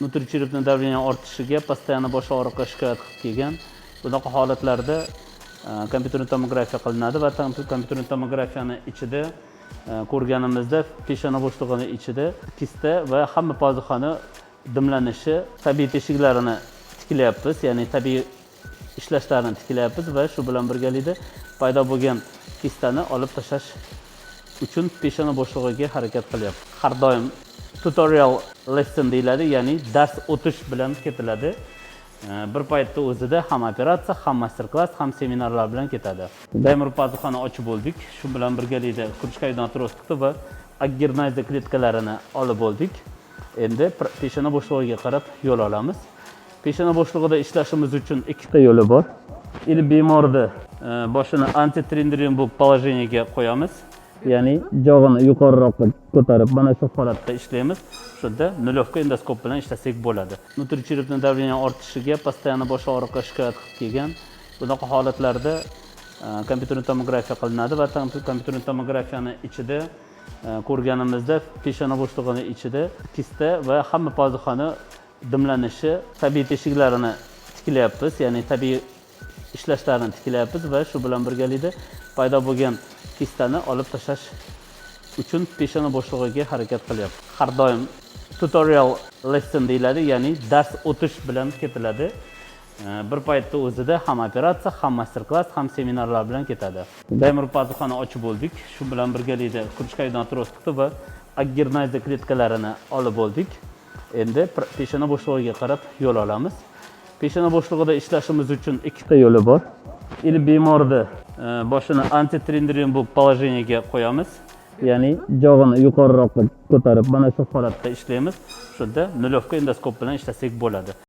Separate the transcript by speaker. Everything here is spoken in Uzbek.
Speaker 1: nutricherapni давление ortishiga, постоянно bosh og'riqqa shikoyat qilib kelgan. Bunaqa holatlarda kompyuter tomografiya qilinadi va kompyuter tomografiyani ichida ko'rganimizda peshona bo'shlig'ining ichida kista va hamma pozuxani dimlanishi, tabiiy teshiklarini tiklayapmiz, ya'ni tabiiy ishlashlarini tiklayapmiz va shu bilan birgalikda paydo bo'lgan kistani olib tashlash uchun peshona bo'shlig'iga harakat qilyapmiz. Har doim tutorial lesson deyiladi, ya'ni dars o'tish bilan ketiladi. Bir paytda o'zida ham operatsiya, ham master klass, ham seminarlar bilan ketadi. Daimir pazuxani ochib bo'ldik. Shu bilan birgalikda krujkaydan otrostdi va aggernaziya klitkalarini olib bo'ldik. Endi peshona bo'shlig'iga qarab yo'l olamiz. Peshona bo'shlig'ida ishlashimiz uchun ikkita yo'li bor. Ili bemorni boshini antitrendirin bo'lib положениеga qo'yamiz. Ya'ni jog'ini yuqoriroqqa ko'tarib, mana shu holatda ishlaymiz. Shunda nulovka endoskop bilan ishlasak bo'ladi. Nutricherapni давление ortishiga, постоянно bosh og'riqqa shikoyat qilib kelgan. Bunaqa holatlarda kompyuter tomografiya qilinadi va kompyuter tomografiyani ichida ko'rganimizda peshona bo'shlig'ining ichida kista va hamma pozuxani dimlanishi, tabiiy teshiklarini tiklayapmiz, ya'ni tabiiy ishlashlarini tiklayapmiz va shu bilan birgalikda paydo bo'lgan kistani olib tashlash uchun peshona bo'shlig'iga harakat qilyapmiz. Har doim tutorial lesson deyiladi, ya'ni dars o'tish bilan ketiladi. Bir paytda o'zida ham operatsiya, ham master klass, ham seminarlar bilan ketadi. Daimir pazuxani ochib bo'ldik. Shu bilan birgalikda krujkaydan otrostdi va aggernaziya klitkalarini olib bo'ldik. Endi peshona bo'shlig'iga qarab yo'l olamiz. Peshona bo'shlig'ida ishlashimiz uchun ikkita yo'li bor. Ili bemorni boshini antitrendirin bo'lib положениеga qo'yamiz. Ya'ni jog'ini yuqoriroqqa ko'tarib, mana shu holatda ishlaymiz. Shunda nulovka endoskop bilan ishlasak bo'ladi.